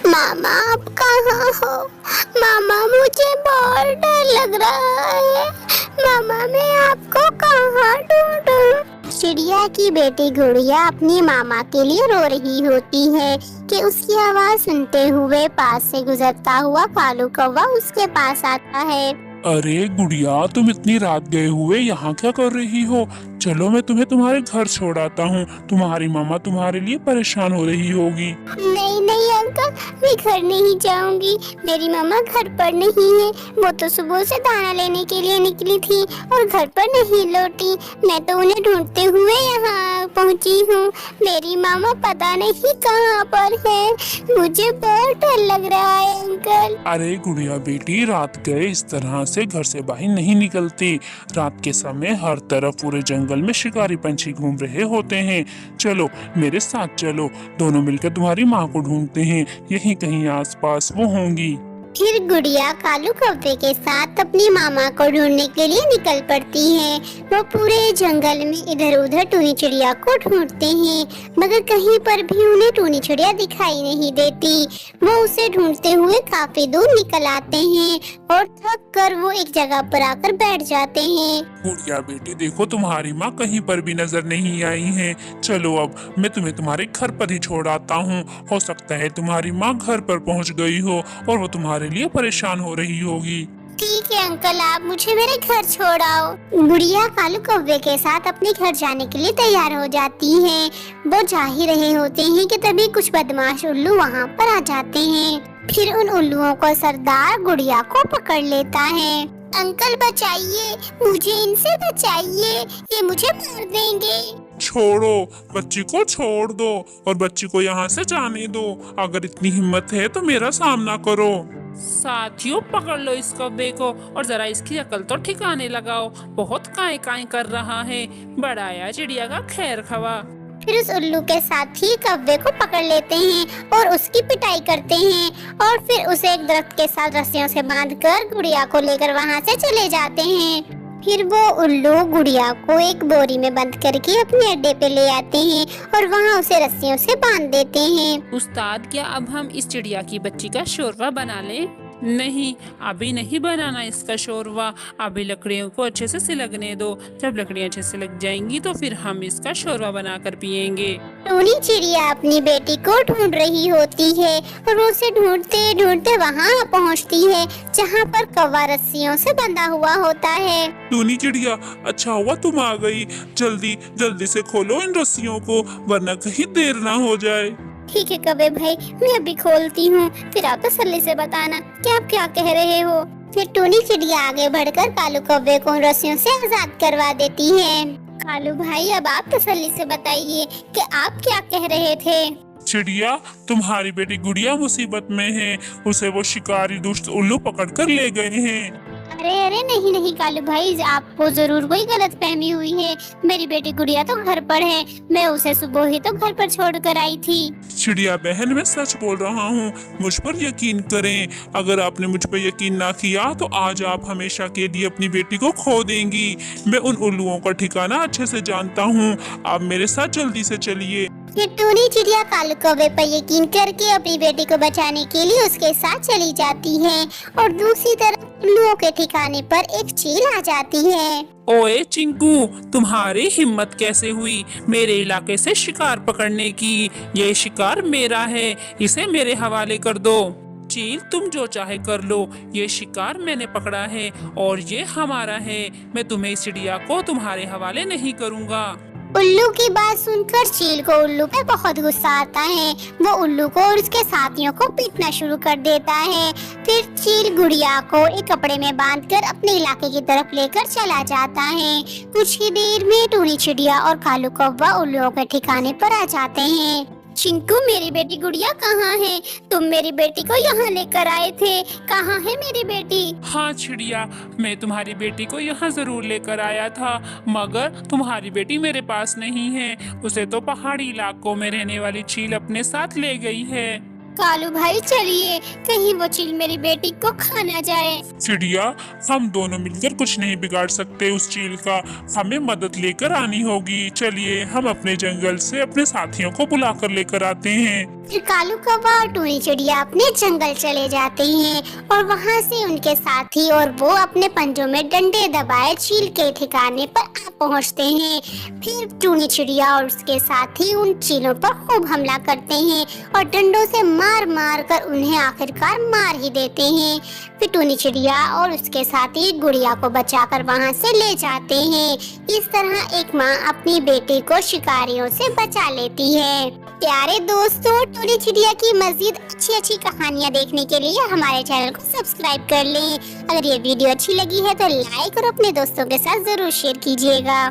मामा आप कहाँ हो? मामा मुझे बहुत डर लग रहा है। मामा मैं आपको कहाँ ढूंढूं? चिड़िया की बेटी गुड़िया अपनी मामा के लिए रो रही होती है कि उसकी आवाज सुनते हुए पास से गुजरता हुआ कालू कौवा उसके पास आता है। अरे गुड़िया, तुम इतनी रात गए हुए यहाँ क्या कर रही हो? चलो मैं तुम्हें तुम्हारे घर छोड़ आता हूँ। तुम्हारी मामा तुम्हारे लिए परेशान हो रही होगी। नहीं नहीं अंकल, मैं घर नहीं जाऊंगी। मेरी मामा घर पर नहीं है। वो तो सुबह से दाना लेने के लिए निकली थी और घर पर नहीं लौटी। मैं तो उन्हें ढूंढते हुए यहाँ पहुँची हूँ। मेरी मामा पता नहीं कहाँ पर है। मुझे बहुत डर लग रहा है अंकल। अरे गुड़िया बेटी, रात गए इस तरह से घर से बाहर नहीं निकलती। रात के समय हर तरफ पूरे जंगल में शिकारी पंछी घूम रहे होते हैं। चलो मेरे साथ चलो, दोनों मिलकर तुम्हारी माँ को ढूंढते हैं। यहीं कहीं आसपास वो होंगी। फिर गुड़िया कालू कौवे के साथ अपनी मामा को ढूंढने के लिए निकल पड़ती है। वो पूरे जंगल में इधर उधर टूनी चिड़िया को ढूंढते हैं, मगर कहीं पर भी उन्हें टूनी चिड़िया दिखाई नहीं देती। वो उसे ढूंढते हुए काफी दूर निकल आते हैं और थक कर वो एक जगह पर आकर बैठ जाते हैं। गुड़िया बेटी देखो, तुम्हारी माँ कहीं पर भी नजर नहीं आई है। चलो अब मैं तुम्हें तुम्हारे घर पर ही छोड़ आता हूँ। हो सकता है तुम्हारी माँ घर पर पहुँच गई हो और वो तुम्हारे लिए परेशान हो रही होगी। ठीक है अंकल, आप मुझे मेरे घर छोड़ आओ। गुड़िया कालू कौवे के साथ अपने घर जाने के लिए तैयार हो जाती है। वो जा ही रहे होते हैं कि तभी कुछ बदमाश उल्लू वहाँ पर आ जाते हैं। फिर उन उल्लुओं को सरदार गुड़िया को पकड़ लेता है। अंकल बचाइए, मुझे इनसे बचाइए, ये मुझे मार देंगे। छोड़ो, बच्ची को छोड़ दो और बच्ची को यहाँ से जाने दो। अगर इतनी हिम्मत है तो मेरा सामना करो। साथियों, पकड़ लो इस कौवे को और जरा इसकी अकल तो ठिकाने लगाओ। बहुत काए काए कर रहा है। बड़ाया चिड़िया का खैर खवा। फिर उस उल्लू के साथी कौवे को पकड़ लेते हैं और उसकी पिटाई करते हैं और फिर उसे एक दरख्त के साथ रस्सियों से बांधकर गुड़िया को लेकर वहाँ से चले जाते हैं। फिर वो उल्लू गुड़िया को एक बोरी में बंद करके अपने अड्डे पे ले आते हैं और वहाँ उसे रस्सियों से बांध देते हैं। उस्ताद, क्या अब हम इस चिड़िया की बच्ची का शोरवा बना लें? नहीं, अभी नहीं बनाना इसका शोरवा। अभी लकड़ियों को अच्छे से सिलकने दो। जब लकड़ियाँ अच्छे से लग जाएंगी तो फिर हम इसका शोरवा बनाकर पियेंगे। टूनी चिड़िया अपनी बेटी को ढूंढ रही होती है और वो उसे ढूंढते ढूंढते वहाँ पहुँचती है जहाँ पर कौवा रस्सियों से बंधा हुआ होता है। टूनी चिड़िया, अच्छा हुआ तुम आ गई। जल्दी जल्दी से खोलो इन रस्सियों को, वरना कहीं देर ना हो जाए। ठीक है कौवे भाई, मैं अभी खोलती हूँ, फिर आप तसल्ली से बताना कि आप क्या कह रहे हो। फिर टूनी चिड़िया आगे बढ़कर कालू कौवे को उन रस्सियों से आजाद करवा देती है। कालू भाई, अब आप तसल्ली से बताइए कि आप क्या कह रहे थे। चिड़िया, तुम्हारी बेटी गुड़िया मुसीबत में है। उसे वो शिकारी दुष्ट उल्लू पकड़ कर ले गए हैं। अरे अरे नहीं नहीं कालू भाई, आपको जरूर कोई गलत फहमी हुई है। मेरी बेटी गुड़िया तो घर पर है। मैं उसे सुबह ही तो घर पर छोड़ कर आई थी। चिड़िया बहन, मैं सच बोल रहा हूँ, मुझ पर यकीन करें। अगर आपने मुझ पर यकीन ना किया तो आज आप हमेशा के लिए अपनी बेटी को खो देंगी। मैं उन उल्लुओं का ठिकाना अच्छे से जानता हूँ। आप मेरे साथ जल्दी से चलिए। फिर टूनी चिड़िया कालू कौवे पर यकीन करके अपनी बेटी को बचाने के लिए उसके साथ चली जाती है और दूसरी तरफ उल्लुओं के ठिकाने पर एक चील आ जाती है। ओए चिंकू, तुम्हारी हिम्मत कैसे हुई मेरे इलाके से शिकार पकड़ने की? ये शिकार मेरा है, इसे मेरे हवाले कर दो। चील, तुम जो चाहे कर लो। ये शिकार मैंने पकड़ा है और ये हमारा है। मैं तुम्हें इस चिड़िया को तुम्हारे हवाले नहीं करूँगा। उल्लू की बात सुनकर चील को उल्लू पे बहुत गुस्सा आता है। वो उल्लू को और उसके साथियों को पीटना शुरू कर देता है। फिर चील गुड़िया को एक कपड़े में बांधकर अपने इलाके की तरफ लेकर चला जाता है। कुछ ही देर में टूनी चिड़िया और कालू कौवा उल्लुओं के ठिकाने पर आ जाते हैं। चिंकू, मेरी बेटी गुड़िया कहाँ है? तुम मेरी बेटी को यहाँ लेकर आए थे, कहाँ है मेरी बेटी? हाँ चिड़िया, मैं तुम्हारी बेटी को यहाँ जरूर लेकर आया था, मगर तुम्हारी बेटी मेरे पास नहीं है। उसे तो पहाड़ी इलाकों में रहने वाली चील अपने साथ ले गई है। कालू भाई चलिए, कहीं वो चील मेरी बेटी को खा ना जाए। चिड़िया, हम दोनों मिलकर कुछ नहीं बिगाड़ सकते उस चील का, हमें मदद लेकर आनी होगी। चलिए हम अपने जंगल से अपने साथियों को बुलाकर लेकर आते हैं। फिर कालू कौवा और टूनी चिड़िया अपने जंगल चले जाते हैं और वहाँ से उनके साथी और वो अपने पंजों में डंडे दबाए चील के ठिकाने पर आ पहुँचते हैं। फिर टूनी चिड़िया और उसके साथी उन चीलों पर खूब हमला करते हैं और डंडों से मार मार कर उन्हें आखिरकार मार ही देते हैं। फिर टूनी चिड़िया और उसके साथी गुड़िया को बचाकर वहाँ से ले जाते हैं। इस तरह एक माँ अपनी बेटी को शिकारियों से बचा लेती है। प्यारे दोस्तों, टूनी चिड़िया की मजीद अच्छी कहानियाँ देखने के लिए हमारे चैनल को सब्सक्राइब कर लें। अगर ये वीडियो अच्छी लगी है तो लाइक और अपने दोस्तों के साथ जरूर शेयर कीजिएगा।